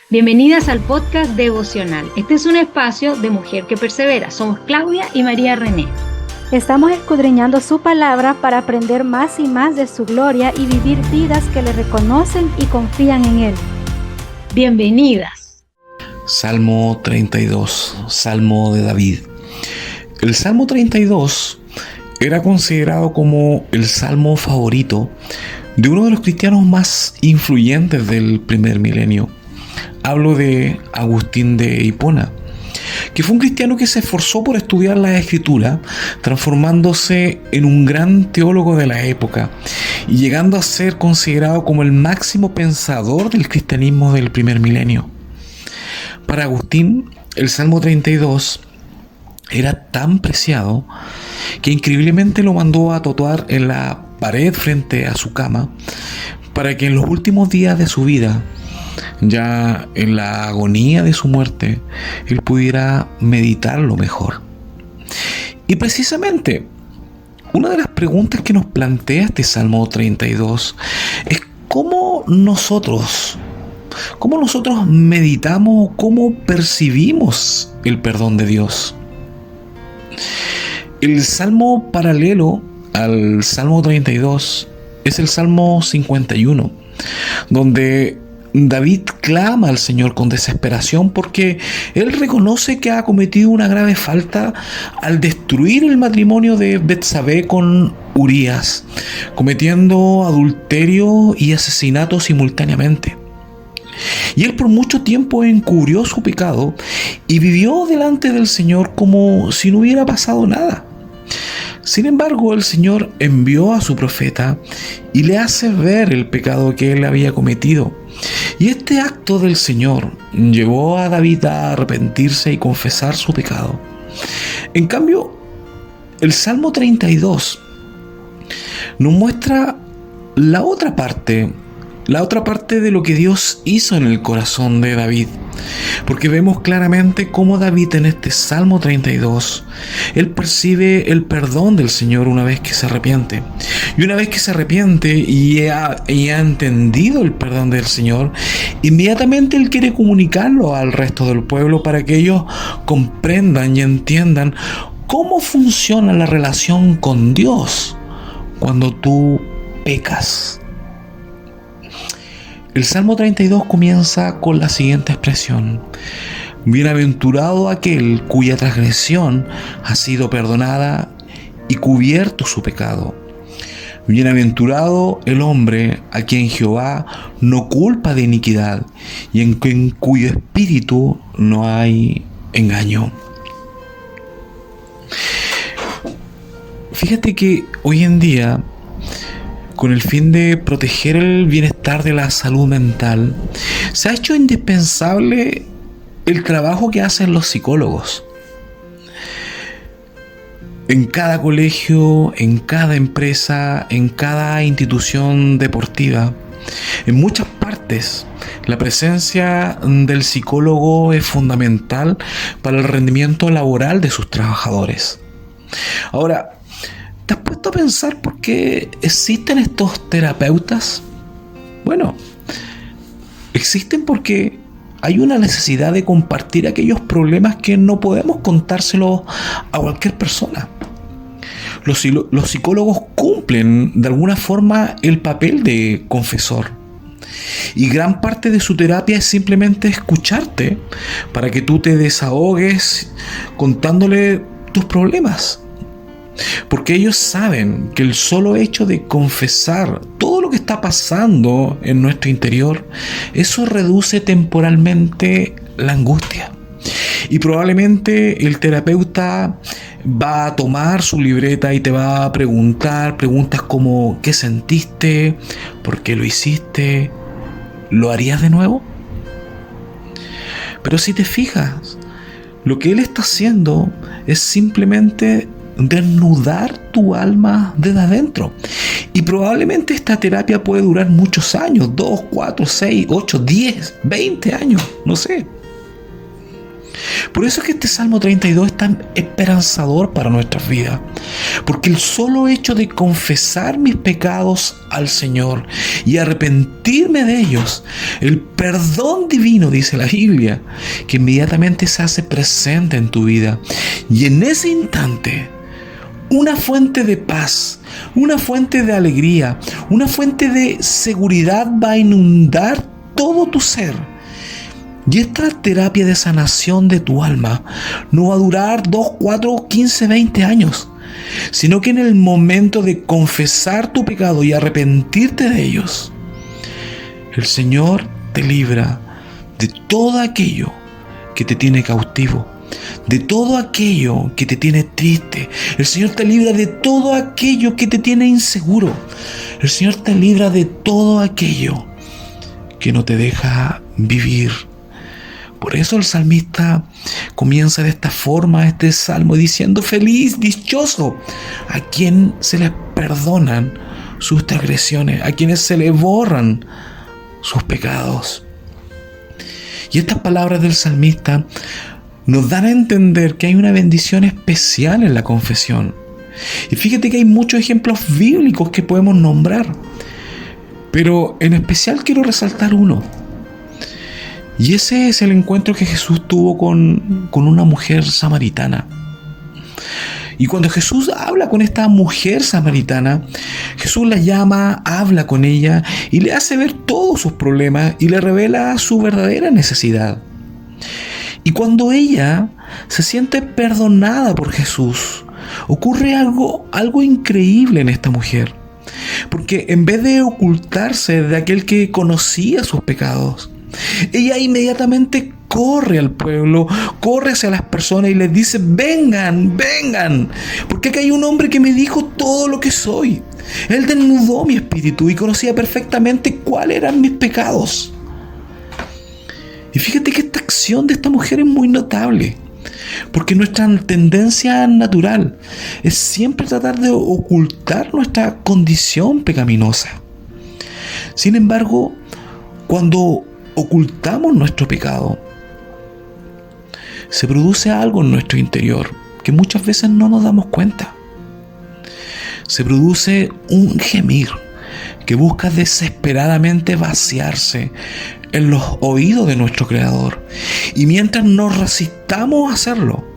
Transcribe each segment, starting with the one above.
Bienvenidas al podcast devocional. Este es un espacio de mujer que persevera. Somos Claudia y María René. Estamos escudriñando su palabra para aprender más y más de su gloria y vivir vidas que le reconocen y confían en Él. Bienvenidas. Salmo 32, Salmo de David. El Salmo 32 era considerado como el salmo favorito de uno de los cristianos más influyentes del primer milenio. Hablo de Agustín de Hipona, que fue un cristiano que se esforzó por estudiar la Escritura, transformándose en un gran teólogo de la época y llegando a ser considerado como el máximo pensador del cristianismo del primer milenio. Para Agustín, el Salmo 32 era tan preciado que increíblemente lo mandó a tatuar en la pared frente a su cama para que en los últimos días de su vida, ya en la agonía de su muerte, él pudiera meditarlo mejor. Y precisamente, una de las preguntas que nos plantea este Salmo 32 es cómo nosotros meditamos, cómo percibimos el perdón de Dios. El salmo paralelo al Salmo 32 es el Salmo 51, donde David clama al Señor con desesperación porque él reconoce que ha cometido una grave falta al destruir el matrimonio de Betsabé con Urías, cometiendo adulterio y asesinato simultáneamente. Y él por mucho tiempo encubrió su pecado y vivió delante del Señor como si no hubiera pasado nada. Sin embargo, el Señor envió a su profeta y le hace ver el pecado que él había cometido. Y este acto del Señor llevó a David a arrepentirse y confesar su pecado. En cambio, el Salmo 32 nos muestra la otra parte de lo que Dios hizo en el corazón de David. Porque vemos claramente cómo David en este Salmo 32, él percibe el perdón del Señor una vez que se arrepiente. Y una vez que se arrepiente y ha entendido el perdón del Señor, inmediatamente él quiere comunicarlo al resto del pueblo para que ellos comprendan y entiendan cómo funciona la relación con Dios cuando tú pecas. El Salmo 32 comienza con la siguiente expresión: bienaventurado aquel cuya transgresión ha sido perdonada y cubierto su pecado. Bienaventurado el hombre a quien Jehová no culpa de iniquidad y en cuyo espíritu no hay engaño. Fíjate que hoy en día, con el fin de proteger el bienestar de la salud mental, se ha hecho indispensable el trabajo que hacen los psicólogos. En cada colegio, en cada empresa, en cada institución deportiva, en muchas partes, la presencia del psicólogo es fundamental para el rendimiento laboral de sus trabajadores. Ahora, ¿te has puesto a pensar por qué existen estos terapeutas? Bueno, existen porque hay una necesidad de compartir aquellos problemas que no podemos contárselos a cualquier persona. Los psicólogos cumplen de alguna forma el papel de confesor. Y gran parte de su terapia es simplemente escucharte para que tú te desahogues contándole tus problemas. Porque ellos saben que el solo hecho de confesar todo lo que está pasando en nuestro interior, eso reduce temporalmente la angustia. Y probablemente el terapeuta va a tomar su libreta y te va a preguntar preguntas como: ¿qué sentiste? ¿Por qué lo hiciste? ¿Lo harías de nuevo? Pero si te fijas, lo que él está haciendo es simplemente desnudar tu alma desde adentro. Y probablemente esta terapia puede durar muchos años, 2, 4, 6, 8, 10, 20 años, no sé. Por eso es que este Salmo 32 es tan esperanzador para nuestras vidas. Porque el solo hecho de confesar mis pecados al Señor y arrepentirme de ellos, el perdón divino, dice la Biblia, que inmediatamente se hace presente en tu vida. Y en ese instante, una fuente de paz, una fuente de alegría, una fuente de seguridad va a inundar todo tu ser. Y esta terapia de sanación de tu alma no va a durar 2, 4, 15, 20 años, sino que en el momento de confesar tu pecado y arrepentirte de ellos, el Señor te libra de todo aquello que te tiene cautivo, de todo aquello que te tiene triste. El Señor te libra de todo aquello que te tiene inseguro. El Señor te libra de todo aquello que no te deja vivir. Por eso el salmista comienza de esta forma este salmo diciendo: feliz, dichoso a quien se les perdonan sus transgresiones, a quienes se les borran sus pecados. Y estas palabras del salmista nos dan a entender que hay una bendición especial en la confesión. Y fíjate que hay muchos ejemplos bíblicos que podemos nombrar, pero en especial quiero resaltar uno. Y ese es el encuentro que Jesús tuvo con una mujer samaritana. Y cuando Jesús habla con esta mujer samaritana, Jesús la llama, habla con ella y le hace ver todos sus problemas y le revela su verdadera necesidad. Y cuando ella se siente perdonada por Jesús, ocurre algo increíble en esta mujer. Porque en vez de ocultarse de aquel que conocía sus pecados, ella inmediatamente corre al pueblo, corre hacia las personas y les dice: vengan, vengan, porque acá hay un hombre que me dijo todo lo que soy. Él desnudó mi espíritu y conocía perfectamente cuáles eran mis pecados. Y fíjate que esta acción de esta mujer es muy notable, porque nuestra tendencia natural es siempre tratar de ocultar nuestra condición pecaminosa. Sin embargo, cuando ocultamos nuestro pecado, se produce algo en nuestro interior que muchas veces no nos damos cuenta. Se produce un gemir que busca desesperadamente vaciarse en los oídos de nuestro Creador. Y mientras nos resistamos a hacerlo,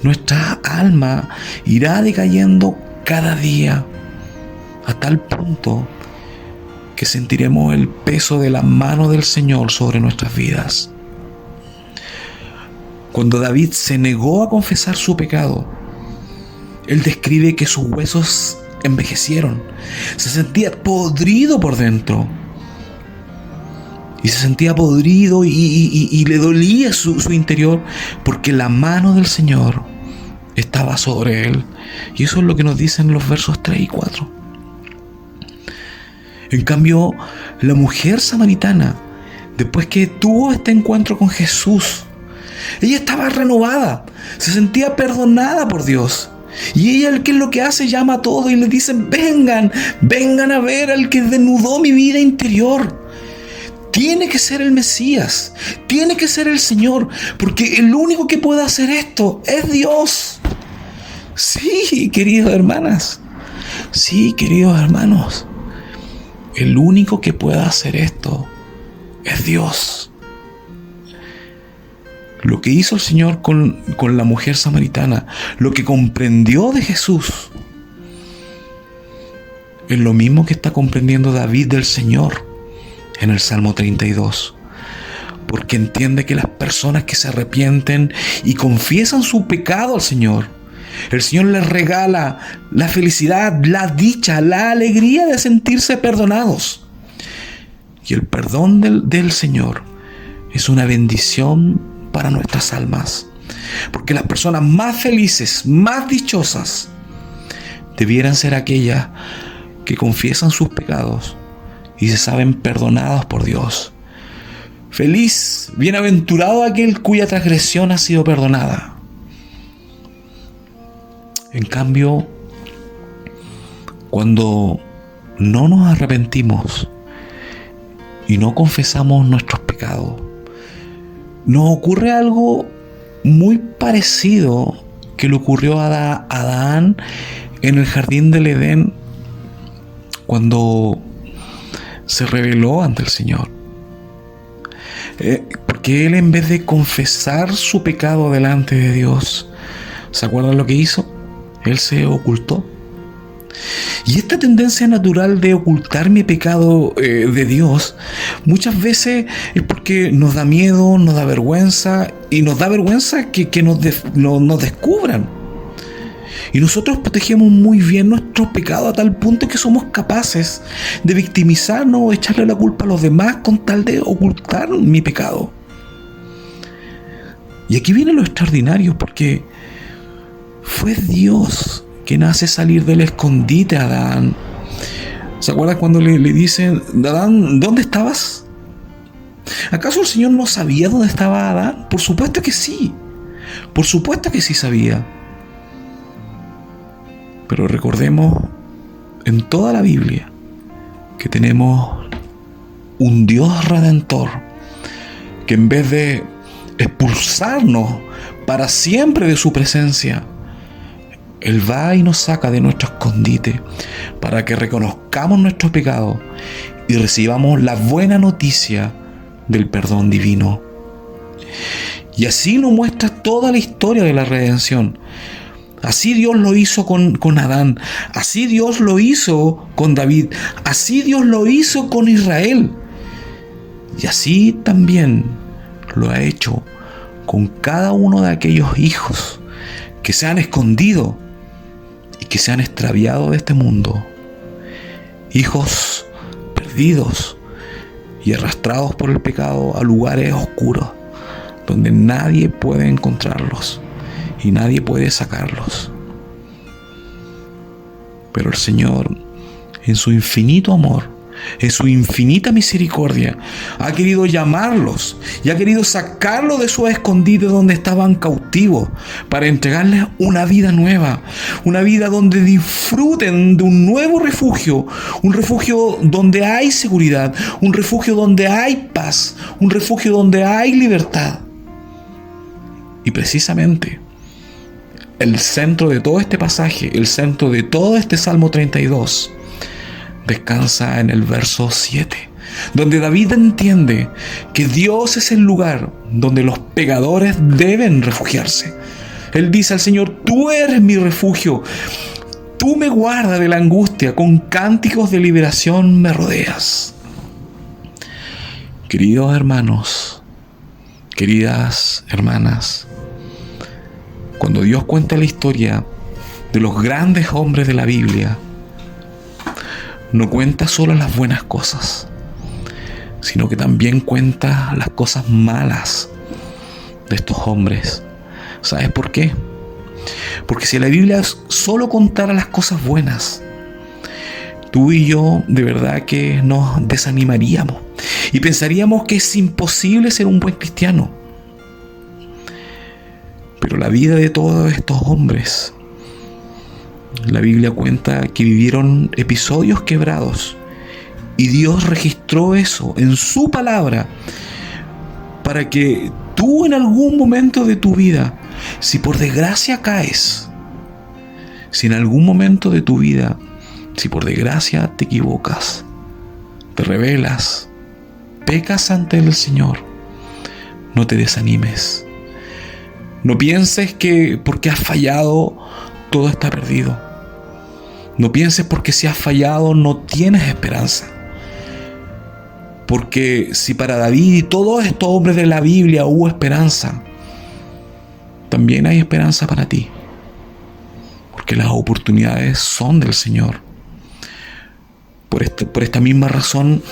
nuestra alma irá decayendo cada día a tal punto que sentiremos el peso de la mano del Señor sobre nuestras vidas. Cuando David se negó a confesar su pecado, él describe que sus huesos envejecieron. Se sentía podrido por dentro. Y se sentía podrido y le dolía su interior, porque la mano del Señor estaba sobre él. Y eso es lo que nos dicen los versos 3 y 4. En cambio, la mujer samaritana, después que tuvo este encuentro con Jesús, ella estaba renovada, se sentía perdonada por Dios. Y ella, ¿qué es lo que hace? Llama a todos y les dice: vengan, vengan a ver al que desnudó mi vida interior. Tiene que ser el Mesías, tiene que ser el Señor, porque el único que puede hacer esto es Dios. Sí, queridas hermanas, sí, queridos hermanos, el único que puede hacer esto es Dios. Lo que hizo el Señor con la mujer samaritana, lo que comprendió de Jesús, es lo mismo que está comprendiendo David del Señor en el Salmo 32. Porque entiende que las personas que se arrepienten y confiesan su pecado al Señor, el Señor les regala la felicidad, la dicha, la alegría de sentirse perdonados. Y el perdón del Señor es una bendición para nuestras almas, porque las personas más felices, más dichosas, debieran ser aquellas que confiesan sus pecados y se saben perdonados por Dios. Feliz, bienaventurado aquel cuya transgresión ha sido perdonada. En cambio, cuando no nos arrepentimos y no confesamos nuestros pecados, nos ocurre algo muy parecido que le ocurrió a Adán en el jardín del Edén cuando se rebeló ante el Señor. Porque él, en vez de confesar su pecado delante de Dios, ¿se acuerdan lo que hizo? Él se ocultó. Y esta tendencia natural de ocultar mi pecado de Dios muchas veces es porque nos da miedo, nos da vergüenza, y nos da vergüenza que nos descubran. Y nosotros protegemos muy bien nuestro pecado a tal punto que somos capaces de victimizarnos o echarle la culpa a los demás con tal de ocultar mi pecado. Y aquí viene lo extraordinario, porque fue Dios quien hace salir del escondite a Adán. ¿Se acuerdan cuando le dicen: Adán, ¿dónde estabas? ¿Acaso el Señor no sabía dónde estaba Adán? Por supuesto que sí. Por supuesto que sí sabía. Pero recordemos en toda la Biblia que tenemos un Dios redentor que, en vez de expulsarnos para siempre de su presencia, Él va y nos saca de nuestro escondite para que reconozcamos nuestro pecado y recibamos la buena noticia del perdón divino. Y así nos muestra toda la historia de la redención. Así Dios lo hizo con Adán, así Dios lo hizo con David, así Dios lo hizo con Israel. Y así también lo ha hecho con cada uno de aquellos hijos que se han escondido y que se han extraviado de este mundo. Hijos perdidos y arrastrados por el pecado a lugares oscuros donde nadie puede encontrarlos y nadie puede sacarlos. Pero el Señor, en su infinito amor, en su infinita misericordia, ha querido llamarlos y ha querido sacarlos de su escondite donde estaban cautivos, para entregarles una vida nueva, una vida donde disfruten de un nuevo refugio, un refugio donde hay seguridad, un refugio donde hay paz, un refugio donde hay libertad. Y precisamente el centro de todo este pasaje, el centro de todo este Salmo 32, descansa en el verso 7, donde David entiende que Dios es el lugar donde los pecadores deben refugiarse. Él dice al Señor: tú eres mi refugio, tú me guardas de la angustia, con cánticos de liberación me rodeas. Queridos hermanos, queridas hermanas, cuando Dios cuenta la historia de los grandes hombres de la Biblia, no cuenta solo las buenas cosas, sino que también cuenta las cosas malas de estos hombres. ¿Sabes por qué? Porque si la Biblia solo contara las cosas buenas, tú y yo de verdad que nos desanimaríamos y pensaríamos que es imposible ser un buen cristiano. Pero la vida de todos estos hombres, la Biblia cuenta que vivieron episodios quebrados, y Dios registró eso en su palabra para que tú, en algún momento de tu vida, si por desgracia caes, si en algún momento de tu vida, si por desgracia te equivocas, te rebelas, pecas ante el Señor, no te desanimes. No pienses que porque has fallado todo está perdido. No pienses porque si has fallado no tienes esperanza. Porque si para David y todos estos hombres de la Biblia hubo esperanza, también hay esperanza para ti. Porque las oportunidades son del Señor. Por esta misma razón,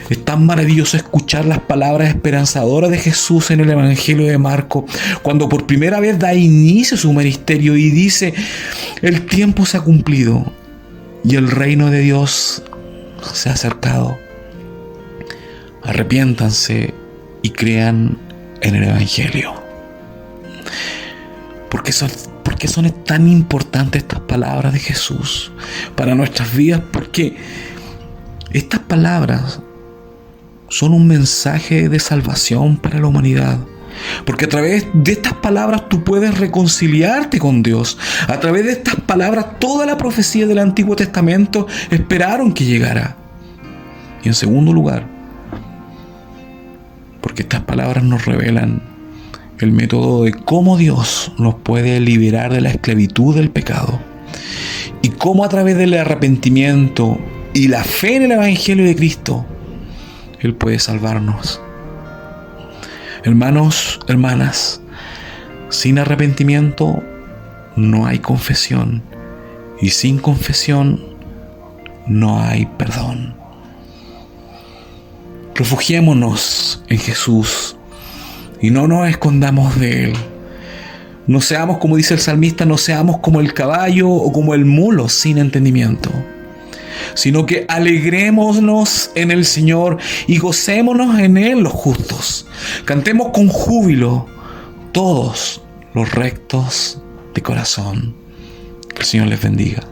es tan maravilloso escuchar las palabras esperanzadoras de Jesús en el Evangelio de Marcos, cuando por primera vez da inicio a su ministerio y dice: el tiempo se ha cumplido y el reino de Dios se ha acercado. Arrepiéntanse y crean en el Evangelio. ¿Por qué son tan importantes estas palabras de Jesús para nuestras vidas? Porque estas palabras son un mensaje de salvación para la humanidad. Porque a través de estas palabras tú puedes reconciliarte con Dios. A través de estas palabras toda la profecía del Antiguo Testamento esperaron que llegara. Y en segundo lugar, porque estas palabras nos revelan el método de cómo Dios nos puede liberar de la esclavitud del pecado. Y cómo a través del arrepentimiento y la fe en el Evangelio de Cristo, Él puede salvarnos. Hermanos, hermanas, sin arrepentimiento no hay confesión. Y sin confesión no hay perdón. Refugiémonos en Jesús y no nos escondamos de Él. No seamos, como dice el salmista, no seamos como el caballo o como el mulo sin entendimiento, sino que alegrémonos en el Señor y gocémonos en Él los justos. Cantemos con júbilo todos los rectos de corazón. Que el Señor les bendiga.